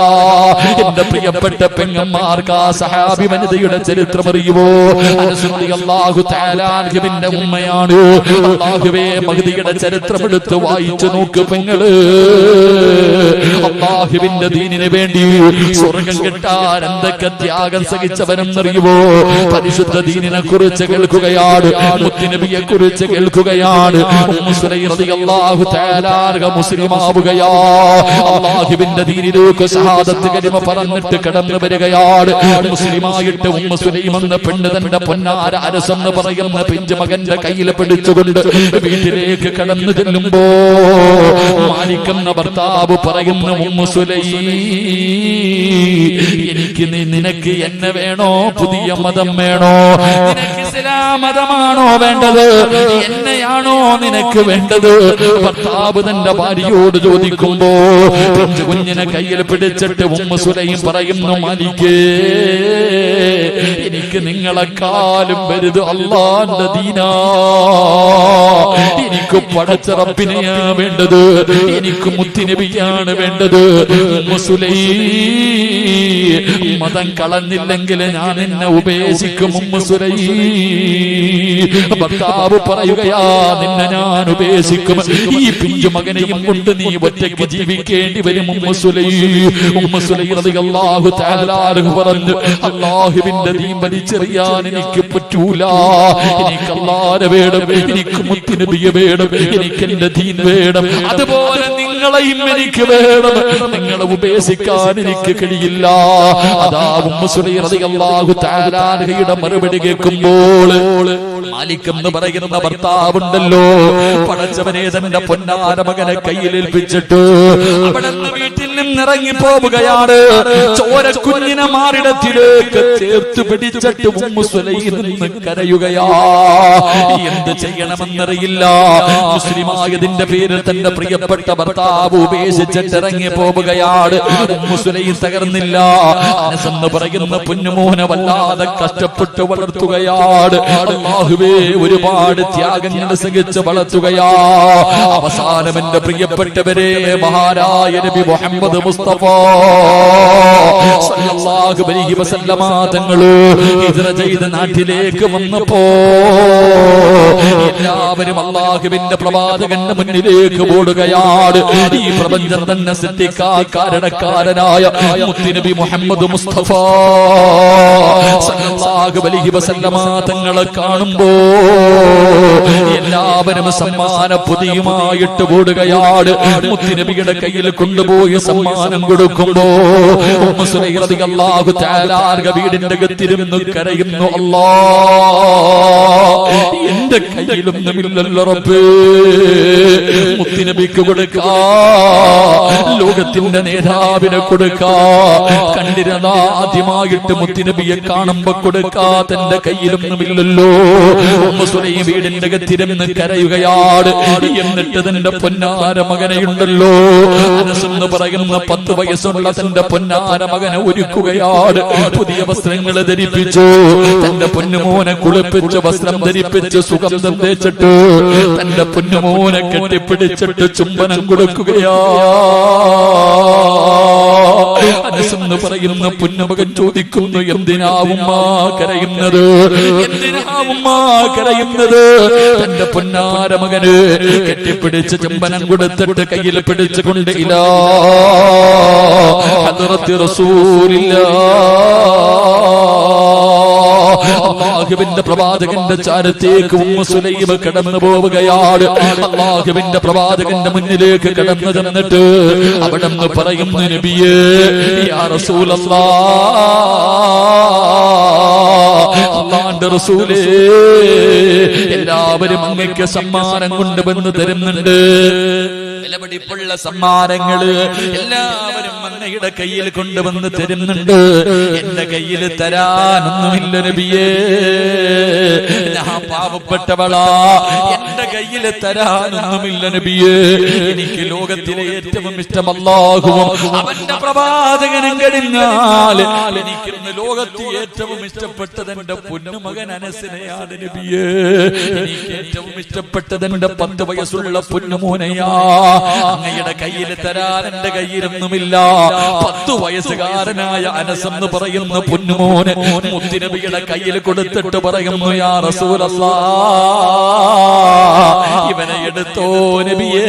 എന്റെ പ്രിയപ്പെട്ട പെങ്ങന്മാർക്ക് ആ സഹാബി വനിതയുടെ ചരിത്രം അറിയുമോ? അനസ് റളിയല്ലാഹു തആല അൻഹുവിന്റെ ഉമ്മയാണ്. അല്ലാഹുവേ, മഹദിയുടെ ചരിത്രം എടുത്ത് വായിച്ചു നോക്ക് പെങ്ങള്. അല്ലാഹുവിന്റെ ദീനിന് വേണ്ടി സ്വർഗം കിട്ടാൻ എന്തൊക്കെ ത്യാഗം സഹിച്ചവനെന്നറിയുമോ? പരിശുദ്ധ ദീനിനെ കുറിച്ച് കേൾക്കുകയാണ്, മുത്തുനബിയെ കുറിച്ച് കേൾക്കുകയാണ്. ഉമ്മു സുലൈം റളിയല്ലാഹു തആല മുസ്ലിമാവുകയാ. അല്ലാഹുവിന്റെ ദീനിലേക്ക് ഷഹാദത്ത് കലിമ പറഞ്ഞിട്ട് കടന്നു വരികയാണ്. മുസ്ലിമായിട്ട് ഉമ്മു സുലൈം എന്ന പെണ്ണ് തന്റെ പൊന്നാര അരസെന്ന് പറയുന്ന പിഞ്ചു മകന്റെ കയ്യിൽ പിടിച്ചുകൊണ്ട് വീട്ടിലേക്ക് കടന്നു ചെല്ലുമ്പോ മാലിക് എന്ന ഭർത്താവ് പറയുന്ന ഉമ്മു സുലൈം, എനിക്ക് നിനക്ക് എന്നെ വേണോ, പുതിയ മതം വേണോ? നിനക്ക് ഇസ്ലാം മതമാണോ വേണ്ടത്, എന്നെയാണോ നിനക്ക് വേണ്ടത്? ഭർത്താവ് തന്റെ ഭാര്യയോട് ചോദിക്കുമ്പോ കുഞ്ഞിനെ കയ്യിൽ പിടിച്ചിട്ട് ഉമ്മു സുലൈം പറയുന്നു, മാലിക്കേ, എനിക്ക് നിങ്ങളെക്കാളും വലുത് അല്ലാഹുവിന്റെ ദീനാ. എനിക്ക് പടച്ച റബ്ബിനെയാ വേണ്ടത്, എനിക്ക് മുത്തുനബിയാണ് വേണ്ടത്. ഉമ്മു സുലൈം, മതം കളഞ്ഞില്ലെങ്കിൽ ഞാൻ നിന്നെ ഉപേക്ഷിക്കും. ഉമ്മു സുലൈം, ഭർത്താവ് പറയുകയാ, നിന്നെ ഞാൻ ഉപേക്ഷിക്കും, ഈ പിഞ്ചു മകനെയും കൊണ്ട് നീ ഒറ്റയ്ക്ക് ജീവിക്കേണ്ടി വരും. ഉമ്മു സുലൈം റളിയല്ലാഹു തആല പറഞ്ഞു, അല്ലാഹുവിന്റെ ദീൻ വലിച്ചെറിയാൻ എനിക്ക് പറ്റൂല. എനിക്ക് അല്ലാഹുവിനെ വേണം, എനിക്ക് മുത്തുനബിയെ വേണം, എനിക്ക് എന്റെ ദീൻ വേണം. അതുപോലെ നിങ്ങളെയും എനിക്ക് വേണം, നിങ്ങളെ ഉപേക്ഷിക്കാൻ എനിക്ക് കഴിയില്ല. അതാ ഉമ്മു സുലൈം റളിയല്ലാഹു തആലയുടെ മറുപടി കേൾക്കുമ്പോൾ മാലിക് എന്ന് പറയുന്ന ഭർത്താവുണ്ടല്ലോ, പടച്ചവനെ തന്റെ പൊന്നാര മകനെ കയ്യിലേൽപ്പിച്ചിട്ട് അവിടെ വീട്ടിൽ നിന്നിറങ്ങി പോവുകയാണ്. ചോര കുഞ്ഞിനെ മാറിടത്തിലേക്ക് ചേർത്ത് പിടിച്ചിട്ട് ഉമ്മു സുലൈം നിന്ന് കരയുകയാ. എന്ത് ചെയ്യണമെന്നറിയില്ല. മുസ്ലിമായതിന്റെ പേരിൽ തന്റെ പ്രിയപ്പെട്ട ഭർത്താവ് ഉപേക്ഷിച്ചിട്ട് ഇറങ്ങി പോവുകയാണ്. Ummu Sulaim തകർന്നില്ല. അനസ് എന്ന് പറയുന്ന പൊന്നുമോനെ വല്ലാതെ കഷ്ടപ്പെട്ട് വളർത്തുകയാണ്. അല്ലാഹുവേ, ഒരുപാട് ത്യാഗങ്ങൾ സഹിച്ച് വളർത്തുകയാ. അവസാനം എന്റെ പ്രിയപ്പെട്ടവരെ, മഹാനായ നബി മുഹമ്മദ് മുസ്തഫ സല്ലല്ലാഹു അലൈഹി വസല്ലമ തങ്ങള് ഹിജ്റ ചെയ്ത് നാട്ടിലേക്ക് വന്നപ്പോ എല്ലാവരും അല്ലാഹുവിന്റെ പ്രവാചകന്റെ മുന്നിലേക്ക് ഓടുകയാണ്. ഈ പ്രപഞ്ചം തന്നെ സൃഷ്ടിക്കാൻ കാരണക്കാരനായ മുത്തുനബി മുഹമ്മദ് മുസ്തഫ സല്ലല്ലാഹു അലൈഹി വസല്ലമ തങ്ങളെ കാണുമ്പോ എല്ലാവരും സമ്മാന പൊതിയുമായിട്ട് ഓടുകയാണ്. മുത്തുനബിയുടെ കയ്യിൽ കൊണ്ടുപോയി സമ്മാനം കൊടുക്കുമ്പോ ഉമ്മു സുലൈം റളിയല്ലാഹു തആല വീടിന്റെ അകത്തിരുന്ന് കരയുന്നു, അല്ലാഹ്, എന്റെ കയ്യിലൊന്നുമില്ലല്ലോ റബ്ബേ, മുത്തുനബിക്ക് കൊടുക്കാ, ലോകത്തിന്റെ നേതാവിനെ കൊടുക്കാ, കണ്ടിരുന്ന ആദ്യമായിട്ട് മുത്തുനബിയെ കാണുമ്പോ കൊടുക്കാ തന്റെ കയ്യിലൊന്നുമില്ലല്ലോ. ഉമ്മു സുലൈം വീടിന്റെ അകത്തിരുന്ന് കരയുകയാണ്. എന്നിട്ട് തന്റെ പൊന്നാര മകനെയുണ്ടല്ലോ, അനസ് എന്ന് പറയുന്ന 10 വയസ്സുള്ള തന്റെ പൊന്നാര മകനെ ഒരുക്കുകയാണ്. പുതിയ വസ്ത്രങ്ങൾ ധരിപ്പിച്ചു, തന്റെ പൊന്നുമോനെ കുളിപ്പിച്ച് വസ്ത്രം ധരിപ്പിച്ച് സുഗന്ധം തേച്ചിട്ട് തന്റെ പൊന്നുമോനെ കെട്ടിപ്പിടിച്ചിട്ട് ചുംബനം കൊടുക്കുകയാ. അനസ് എന്ന് പറയുന്ന പൊന്നുമകൻ ചോദിക്കുന്നു, എന്തിനാ ഉമ്മ കരയുന്നത്, എന്തിനാ ഉമ്മ കരയുന്നത്? തന്റെ പൊന്നാര മകന് കെട്ടിപ്പിടിച്ച് ചുംബനം കൊടുത്തിട്ട് കയ്യിൽ പിടിച്ചുകൊണ്ട് ഇലാ ഹദ്റത്തി റസൂലില്ലാഹ്, അല്ലാഹുവിന്റെ പ്രവാചകന്റെ ചാരത്തേക്ക് ഉമ്മു സുലൈം കടന്നു പോവുകയാണ്. അല്ലാഹുവിന്റെ പ്രവാചകന്റെ മുന്നിലേക്ക് കടന്നു ചെന്നിട്ട് അവിടെ നിന്ന് പറയുന്നു, നബിയേ, യാ റസൂലല്ലാഹ്, അല്ലാഹുവിന്റെ റസൂലേ, എല്ലാവരും അങ്ങേക്ക് സമ്മാനം കൊണ്ടുവന്ന് തരുന്നുണ്ട്, വിലപിടിപ്പുള്ള സമ്മാനങ്ങള് എല്ലാവരും അങ്ങയുടെ കയ്യിൽ കൊണ്ടുവന്ന് തരുന്നുണ്ട്. എന്റെ കയ്യിൽ തരാനൊന്നുമില്ല നബിയേ, ഞാൻ പാവപ്പെട്ടവളാ, എന്റെ കയ്യിൽ തരാനൊന്നുമില്ല നബിയേ. എനിക്ക് ലോകത്തിലെ ഏറ്റവും ഇഷ്ടം അല്ലാഹുവും അവന്റെ പ്രവാചകനും കഴിഞ്ഞാൽ എനിക്കിന്ന് ലോകത്തിൽ ഏറ്റവും ഇഷ്ടപ്പെട്ടത് എന്റെ പൊന്നുമകൻ അനസിനെയാണ് നബിയേ. എനിക്ക് ഏറ്റവും ഇഷ്ടപ്പെട്ടത് എന്റെ 10 വയസ്സുള്ള പൊന്നുമോനെയാ. അങ്ങയുടെ കയ്യിൽ തരാൻ എന്റെ കയ്യിലൊന്നുമില്ല. 10 വയസ്സുകാരനായ അനസ് എന്ന് പറയുന്ന പൊന്നുമോനെ മുത്തുനബിയുടെ കയ്യിൽ കൊടുത്തിട്ട് പറയുന്നു, യാ റസൂലല്ലാഹ്, ഇവനെ എടുത്തോ നബിയേ.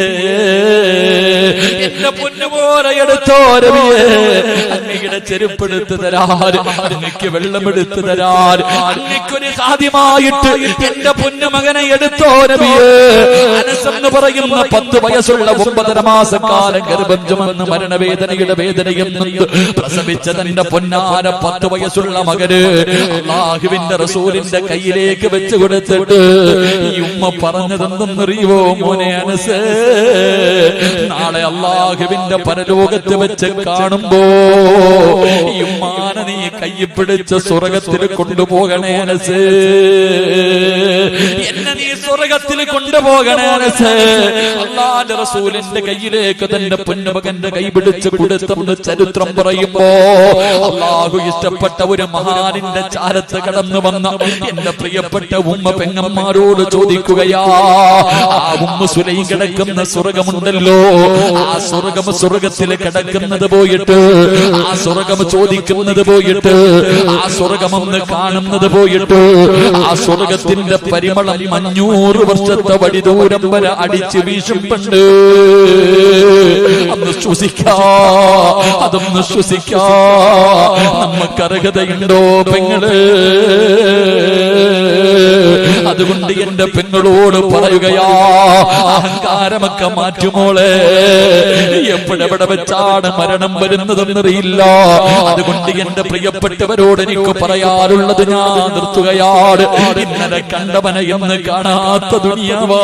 എന്റെ പൊന്നുപോലെ എടുത്തോ നബിയേ, അങ്ങയുടെ ചെരുപ്പെടുത്ത് തരാൻ, അങ്ങക്ക് വെള്ളമെടുത്ത് തരാൻ, അങ്ങക്കൊരു സാധ്യമായിട്ട് എന്റെ പൊന്നുമകനെ എടുത്തോ നബിയേ. അനസ് എന്ന് പറയുന്ന 10 വയസ്സുള്ള 9.5 മാസക്കാലം ഗർഭം ചുമന്ന് മരണവേദനയുടെ വേദനയും പ്രസവിച്ച തന്റെ പൊന്നാര 10 വയസ്സുള്ള മകന് അല്ലാഹുവിന്റെ റസൂലിന്റെ കയ്യിലേക്ക് വെച്ച് കൊടുത്തിട്ട് ഈ ഉമ്മ പറഞ്ഞതെന്തെന്നറിയുവോ മോനെ അനസ്, നാളെ അല്ലാഹുവിന്റെ പരലോകത്ത് വെച്ച് കാണുമ്പോ ഈ ഉമ്മാനെ നീ കയ്യിൽ പിടിച്ച് സ്വർഗത്തിൽ കൊണ്ടുപോകണേ അനസ്, എന്നെ നീ സ്വർഗത്തിൽ കൊണ്ടുപോകണേ അനസ്. അല്ലാഹുവിന്റെ റസൂലിന്റെ കയ്യിലേക്ക് തന്റെ പൊന്നുമകന്റെ കൈ പിടിച്ച് കൊടുത്തെന്ന് ചരിത്രം പറയുമ്പോ അല്ലാഹു ഇഷ്ടപ്പെട്ട ഒരു മഹാനിന്റെ ചാരത്ത് കടന്നു വന്ന എന്റെ പ്രിയപ്പെട്ട ഉമ്മ പെങ്ങന്മാരോട് ചോദിക്കുകയാ, ആ ഉമ്മ സുലൈം കിടക്കുന്ന സ്വർഗമുണ്ടല്ലോ, ആ സ്വർഗത്തിൽ കിടക്കുന്നത് പോയിട്ട്, ആ സ്വർഗം ചോദിക്കുന്നത് പോയിട്ട്, ആ സ്വർഗമെന്ന് കാണുന്നത് പോയിട്ട്, ആ സ്വർഗത്തിന്റെ പരിമളം 500 വർഷത്തെ വടിദൂരം വരെ അടിച്ച് വീശുന്നുണ്ട്. അന്ന് ശ്വസിക്കാ, അതൊന്ന് ശ്വസിക്കാ നമുക്ക് അർഹതയുണ്ടോ പെങ്ങള്? അതുകൊണ്ട് എന്റെ പെങ്ങളോട് പറയുകയാ, അഹങ്കാരമൊക്കെ മാറ്റുമോളെ, എപ്പോഴെവിടെ വെച്ചാണ് മരണം വരുന്നതെന്നറിയില്ല. അതുകൊണ്ട് എന്റെ പ്രിയപ്പെട്ടവരോട് എനിക്ക് പറയാറുള്ളത് ഞാൻ നിർത്തുകയാണ്. ഇന്നലെ കണ്ടവനെ എന്ന് കാണാത്ത ദുനിയാവാ.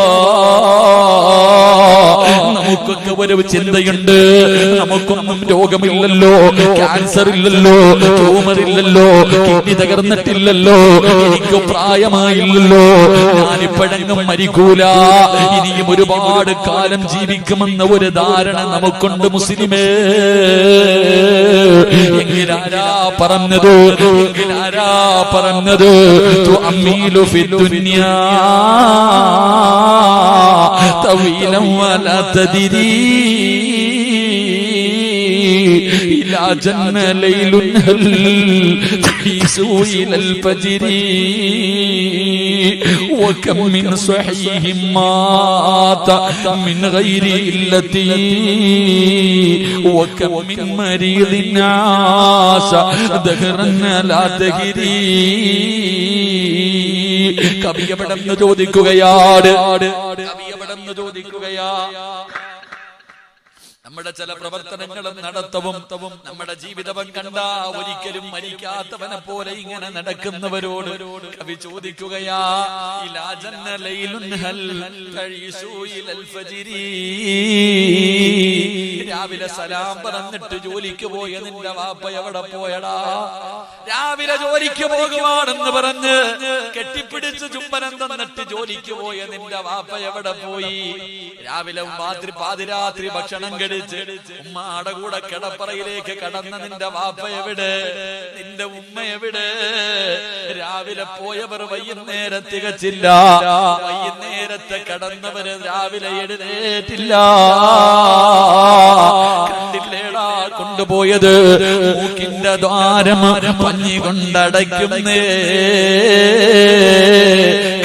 നമുക്കൊക്കെ ഒരു ചിന്തയുണ്ട്, നമുക്കൊന്നും രോഗമില്ലല്ലോ, ക്യാൻസർ ഇല്ലല്ലോ, ട്യൂമർ ഇല്ലല്ലോ, കിഡ്നി തകർന്നിട്ടില്ലല്ലോ, എനിക്ക് പ്രായമായില്ലല്ലോ, ഞാനിപ്പോഴെങ്ങും മരിക്കൂല, ഇനിയും ഒരുപാട് കാലം ജീവിക്കുമെന്ന ഒരു ധാരണ നമുക്കുണ്ട് മുസ്ലിമേ. എങ്കിലാരാ പറഞ്ഞത്, എങ്കിലാരാ പറഞ്ഞത് തുഅമ്മീലു ഫിദ്ദുനിയാ തവീലൻ വലാ തദ്രീ إلى جنة ليل هل تحيسوا إلى الفجر وكم من صحيح مات من غير علة وكم من مريض عاش دهرا لا تهري. കവി എവിടെന്ന് ചോദിക്കുകയാണ്, കവി എവിടെന്ന് ചോദിക്കുകയാ. നമ്മുടെ ചില പ്രവർത്തനങ്ങളും നടത്തവും നമ്മുടെ ജീവിതവും കണ്ട ഒരിക്കലും മരിക്കാത്തവനെ പോലെ ഇങ്ങനെ നടക്കുന്നവരോട് കവി ചോദിക്കുകയാ, ഇലാ ജന്ന ലൈലുൻ ഹൽ തഈസു ഇലൽ ഫജ്രി. രാവിലെ സലാം പറഞ്ഞിട്ട് ജോലിക്ക് പോയ നിന്റെ വാപ്പ എവിടെ പോയടാ? രാവിലെ ജോലിക്ക് പോകുവാണെന്ന് പറഞ്ഞ് കെട്ടിപ്പിടിച്ച് ചുംബനം തന്നിട്ട് ജോലിക്ക് പോയ നിന്റെ വാപ്പ എവിടെ പോയി? രാവിലെ പാതിരാത്രി ഭക്ഷണം കഴിച്ച് ഉമ്മയുടെ കൂടെ കിടപ്പറയിലേക്ക് കടന്ന നിന്റെ വാപ്പ എവിടെ? നിന്റെ ഉമ്മ എവിടെ? രാവിലെ പോയവർ വൈകുന്നേരം തികച്ചില്ല, വൈകുന്നേരത്തെ കടന്നവര് രാവിലെ എഴുന്നേറ്റില്ല. കണ്ടില്ലേടാ കൊണ്ടുപോയത്? മൂക്കിന്റെ ദ്വാരം പഞ്ഞി കൊണ്ടടയ്ക്കുന്നേ,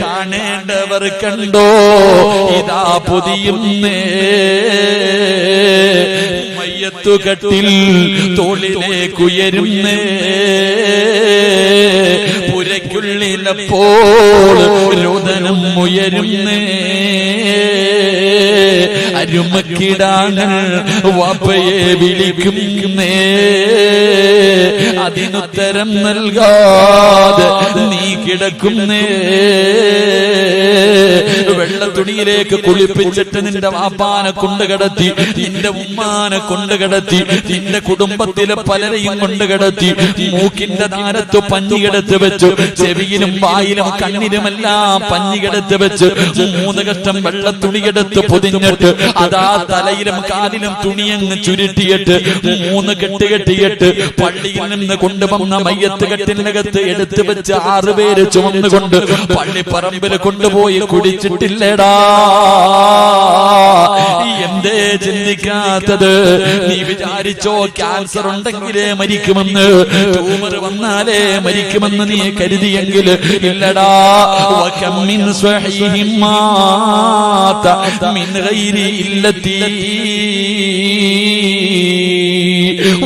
കാണേണ്ടവർ കണ്ടോ ഇതാ പൊതിയുന്നേ. മയ്യത്തുകട്ടിൽ തോളിലേക്കുയരുന്നേ, പുരയ്ക്കുള്ളിലപ്പോൾ രോദനം ഉയരുന്നേ. അരുമക്കിടാങ്ങൾ വാപ്പയെ വിളിക്കുന്നേ, അതിനുത്തരം നൽകാതെ നീ കിടക്കുന്നേ. വെള്ള തുണിയിലേക്ക് കുളിപ്പിച്ചിട്ട് നിന്റെ വാപ്പാനെ കൊണ്ടുകിടത്തി, നിന്റെ ഉമ്മാനെ കൊണ്ടുകിടത്തി, നിന്റെ കുടുംബത്തിലെ പലരെയും കൊണ്ടുകിടത്തി, മൂക്കിന്റെ താരത്ത് പഞ്ഞികെടുത്ത് വെച്ചു, ചെവിയിലും വായിലും കണ്ണിലുമെല്ലാം പഞ്ഞികെടുത്ത് വെച്ച് 3 കഷ്ടം വെള്ള തുണിയെടുത്ത് പൊതിഞ്ഞിട്ട് അതാ തലയിലും കാലിലും തുണിയങ്ങ് ചുരുട്ടിയിട്ട് 3 കെട്ട് കെട്ടിയിട്ട് പള്ളിയിൽ നിന്ന് കൊണ്ടുവന്ന മയ്യത്ത് കെട്ടിനകത്ത് എടുത്തു വെച്ച് 6 പേര് ചുമന്നുകൊണ്ട് പള്ളിപ്പറമ്പിൽ കൊണ്ടുപോയി കുടിച്ചിട്ട് കുറിച്ചിട്ടില്ലടാ. എന്തേ ചിന്തിക്കാത്തത്? നീ വിചാരിച്ചോ ക്യാൻസർ ഉണ്ടെങ്കിലേ മരിക്കുമെന്ന്, ട്യൂമർ വന്നാലേ മരിക്കുമെന്ന് നീ കരുതിയെങ്കിൽ ഇല്ലടാ. വകം മിൻ സ്വഹീഹിൻ മാത മിൻ ഗൈരി ഇല്ലത്തി,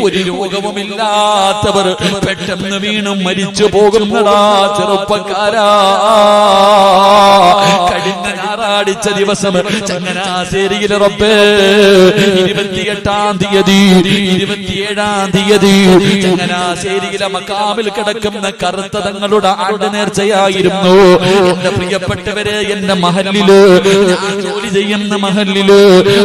ഒരു രോഗവുമില്ലാത്തവർ പെട്ടെന്ന് വീണും മരിച്ചു പോകുന്നടാ ചെറുപ്പക്കാരാ. കഴിഞ്ഞ ഞായറാഴ്ച ദിവസം ചങ്ങനാശ്ശേരിയിലെ റബ്ബേ 28-ാം തീയതി 27-ാം തീയതി ചങ്ങനാശ്ശേരിയിലെ മക്കാമിൽ കിടക്കുന്ന കറുത്ത തങ്ങളുടെ ആണ്ട് നേർച്ചയായിരുന്നു. എന്റെ പ്രിയപ്പെട്ടവരെ, എന്റെ മഹല്ലില്, ഞാൻ ജോലി ചെയ്യുന്ന മഹല്ലില്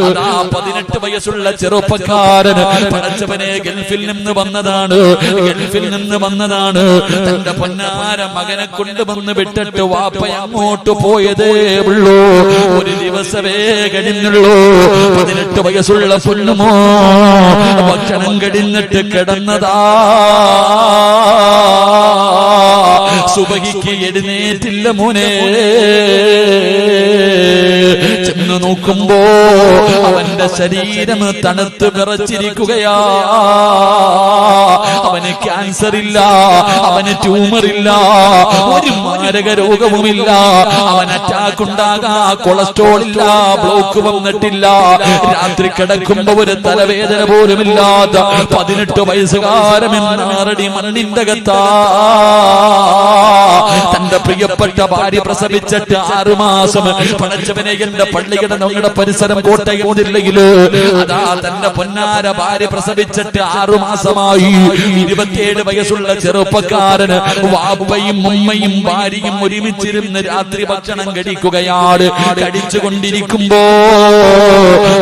അതാ 18 വയസ്സുള്ള ചെറുപ്പക്കാരൻ പടച്ചവനെ ഗൾഫിൽ നിന്ന് വന്നതാണ്, ഗൾഫിൽ നിന്ന് വന്നതാണ്. തന്റെ പൊന്നാര മകനെ കൊണ്ടുവന്ന് വിട്ടിട്ട് വാപ്പ അങ്ങോട്ട് പോയതേ ഉള്ളൂ. ഒരു ദിവസമേ കഴിഞ്ഞുള്ളൂ. 18 വയസ്സുള്ള പൊന്നുമോ ഭക്ഷണം കഴിഞ്ഞിട്ട് കിടന്നതാ. സുബഹിക്ക് എഴുന്നേറ്റില്ല മോനെ. ചെന്ന് നോക്കുമ്പോ അവന്റെ ശരീരം തണുത്ത് വിറച്ചിരിക്കുകയാ. അവന് ക്യാൻസർ ഇല്ല, അവന് ട്യൂമർ ഇല്ല, ഒരു മാരക രോഗവുമില്ല. അവൻ അറ്റാക്ക് ഉണ്ടാകാ, കൊളസ്ട്രോൾ ഇല്ല, ബ്ലോക്ക് വന്നിട്ടില്ല. രാത്രി കിടക്കുമ്പോ ഒരു തലവേദന പോലുമില്ലാത്ത 18 വയസ്സുകാരമെന്നാറടി മണ്ണിന്റെ അകത്താ. തന്റെ പ്രിയപ്പെട്ട ഭാര്യ പ്രസവിച്ചിട്ട് 6 മാസം. പടച്ചവനെ, എന്റെ പള്ളിയുടെ നമ്മുടെ പരിസരം കോട്ടയം ജില്ലയില് അതാ തന്റെ പൊന്നാര ഭാര്യ പ്രസവിച്ചിട്ട് 6 മാസമായി. 27 വയസ്സുള്ള ചെറുപ്പക്കാരന് വാപ്പയും ഉമ്മയും ഭാര്യയും ഒരുമിച്ചിരുന്ന് രാത്രി ഭക്ഷണം കഴിക്കുകയാണ്. കഴിച്ചുകൊണ്ടിരിക്കുമ്പോ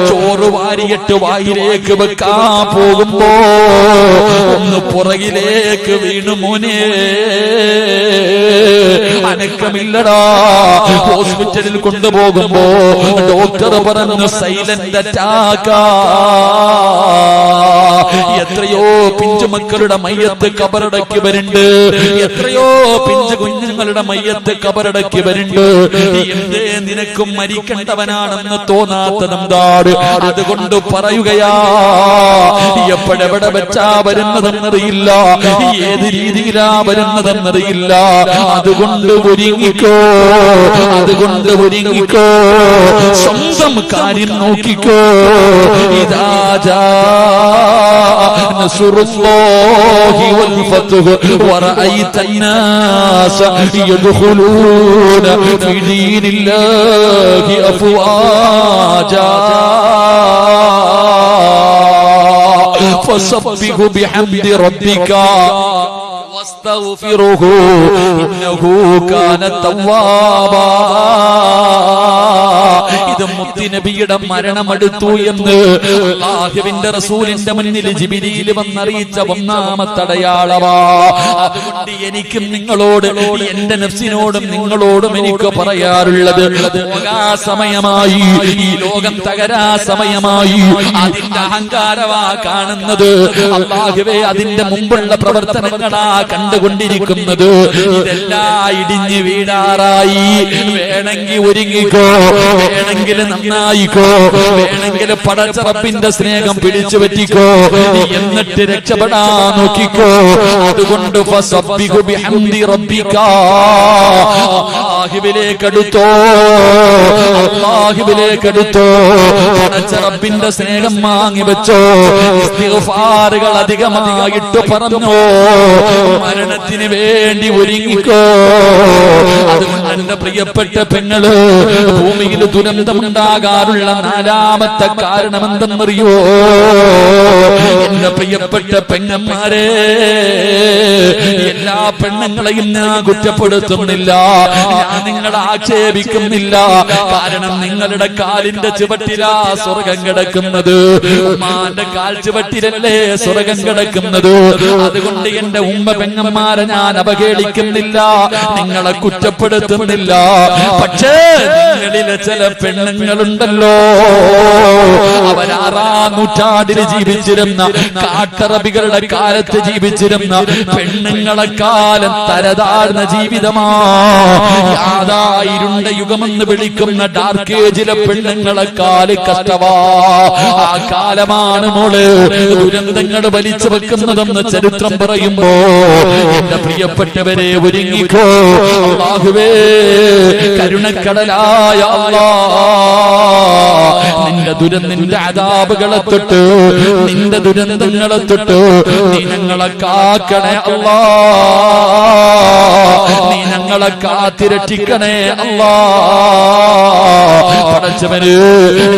ചോറ് വാരിയിട്ട് വായിലേക്ക് വെക്കാൻ പോകുമ്പോ ഒന്ന് പുറകിലേക്ക് വീണു മോനെ. അനക്കമില്ലടാ. ഹോസ്പിറ്റലിൽ കൊണ്ടുപോകുമ്പോ ഡോക്ടർ പറഞ്ഞു സൈലന്റ് അറ്റാക്കാ. എത്രയോ പിഞ്ചുമക്കളുടെ മയ്യത്ത് കബറടക്കി വരുന്നുണ്ട്, എത്രയോ പിഞ്ചു കുഞ്ഞുങ്ങളുടെ മയ്യത്ത് കബറടക്കി വരുന്നുണ്ട്. എന്തേ നിനക്കും മരിക്കേണ്ടവനാണെന്ന് തോന്നാത്തതെന്താണ്? അതുകൊണ്ട് പറയുകയാ, എപ്പോഴെവിടെ വെച്ചാ വരുന്നതെന്നറിയില്ല, ഏത് രീതിയിലാ വരുന്നതെന്നറിയില്ല. അതുകൊണ്ട് ഒരുങ്ങിക്കോ, അതുകൊണ്ട് ഒരുങ്ങിക്കോ, സ്വന്തം കാര്യം നോക്കിക്കോ. ഇതാ ജാ നസ്റുല്ലാഹി വൽ ഫത്ഹ് വറഅയ്ത الناس يدخلون في دين الله أفواجا فسبح بحمد ربك واستغفره إنه كان توابا. ഇത് മുത്തുനബിയുടെ മരണമെടുത്തു എന്ന് അല്ലാഹുവിന്റെ റസൂലിന്റെ മുന്നിൽ ജിബ്രീൽ വന്നറിയിച്ച ഒന്നാമത്തെ അടയാളമാ. അതുകൊണ്ട് എനിക്കും നിങ്ങളോട്, എന്റെ നഫ്സിനോടും നിങ്ങളോടും എനിക്ക് പറയാറുള്ളത്, സമയമായി, ഈ ലോകം തകരാ സമയമായി. അതിന്റെ അഹങ്കാരമാ കാണുന്നത്. അല്ലാഹുവേ, അതിന്റെ മുമ്പുള്ള പ്രവർത്തനങ്ങളാ കണ്ടുകൊണ്ടിരിക്കുന്നത്. ഇതെല്ലാം ഇടിഞ്ഞു വീഴാറായി. വേണമെങ്കിൽ ഒരുങ്ങിക്കോ, വേണമെങ്കിൽ നന്നായിക്കോ, വേണമെങ്കിൽ പടച്ച റബ്ബിന്റെ സ്നേഹം പിടിച്ചു പറ്റിക്കോ, എന്നിട്ട് രക്ഷപ്പെടാൻ നോക്കിക്കോ. അതുകൊണ്ട് ഫസബ്ബിഹു ബിഹംദി റബ്ബിക, അല്ലാഹുവിലേക്കടുത്തോ, അല്ലാഹുവിലേക്കടുത്തോ. പടച്ച റബ്ബിന്റെ സ്നേഹം വാങ്ങി വെച്ചോ. ഇസ്തിഗ്ഫാറുകൾ അധികമായിട്ട് പറഞ്ഞോ. മരണത്തിന് വേണ്ടി ഒരുങ്ങിക്കോ. അതുകൊണ്ട് എന്റെ പ്രിയപ്പെട്ട പെങ്ങള്, ഭൂമിയിൽ ദുരന്തമുണ്ടാകാറുള്ള 4ാമത്തെ കാരണം എന്തെന്നറിയോ? എന്റെ പ്രിയപ്പെട്ട പെങ്ങന്മാരെ, എല്ലാ പെണ്ണുങ്ങളെയും ഞാൻ കുറ്റപ്പെടുത്തുന്നില്ല, ഞാൻ നിങ്ങളെ ആക്ഷേപിക്കുന്നില്ല. കാരണം നിങ്ങളുടെ കാലിന്റെ ചുവട്ടിലാ സ്വർഗം കിടക്കുന്നത്, ഉമ്മാന്റെ കാൽ ചുവട്ടിലല്ലേ സ്വർഗം കിടക്കുന്നത്. അതുകൊണ്ട് എന്റെ ഉമ്മ പെങ്ങന്മാരെ ഞാൻ അവഹേളിക്കുന്നില്ല, നിങ്ങളെ കുറ്റപ്പെടുത്തുന്നില്ല. പക്ഷേ നിങ്ങളിലെ ചില പെണ്ണുങ്ങളുണ്ടല്ലോ, അവർ 6ാം നൂറ്റാണ്ടിൽ ജീവിച്ചിരുന്ന, കാട്ടറബികളുടെ കാലത്ത് ജീവിച്ചിരുന്ന പെണ്ണുങ്ങളെ കാലം തരതാഴ്ന്ന ജീവിതമാ. ഇരുണ്ട യുഗമെന്ന് വിളിക്കുന്ന ഡാർക്ക് ഏജിലെ പെണ്ണുങ്ങളെക്കാല് കഷ്ടവാ. ആ കാലമാണ് മോള് ദുരന്തങ്ങൾ വലിച്ചു വെക്കുന്നതെന്ന് ചരിത്രം പറയുമ്പോ എന്റെ പ്രിയപ്പെട്ടവരെ ഒരുങ്ങിക്കോ. അല്ലാഹുവേ, കരുണക്കടലായ അല്ലാഹ്, നിന്റെ അദാബുകളെ തൊട്ട്, നിന്റെ ദുരന്തങ്ങളെ തൊട്ട് നീ ഞങ്ങളെ കാക്കണേ അല്ലാഹ്, നീ ഞങ്ങളെ കാത്തിരക്ഷിക്കണേ അല്ലാഹ്. പടച്ചവന്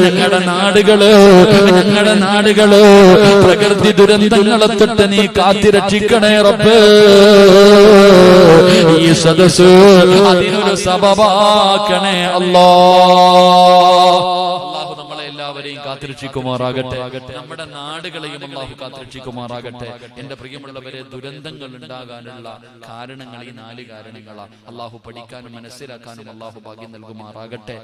ഞങ്ങളുടെ നാടുകള് പ്രകൃതി ദുരന്തങ്ങളെ തൊട്ട് നീ കാത്തിരക്ഷിക്കണേ റബ്ബേ. ഈ സദസ്സ് അതിനൊരു സബബാക്കണേ അല്ലാഹ്. അല്ലാഹു നമ്മളെ എല്ലാവരെയും കാത്തിരക്ഷിക്കുമാറാകട്ടെ. നമ്മുടെ നാടുകളെയും അല്ലാഹു കാത്തിരക്ഷിക്കുമാറാകട്ടെ. എന്റെ പ്രിയമുള്ളവരെ, ദുരന്തങ്ങൾ ഉണ്ടാകാനുള്ള കാരണങ്ങൾ ഈ 4 കാരണങ്ങളാണ്. അല്ലാഹു പഠിക്കാനും മനസ്സിലാക്കാനും അല്ലാഹു ഭാഗ്യം നൽകുമാറാകട്ടെ.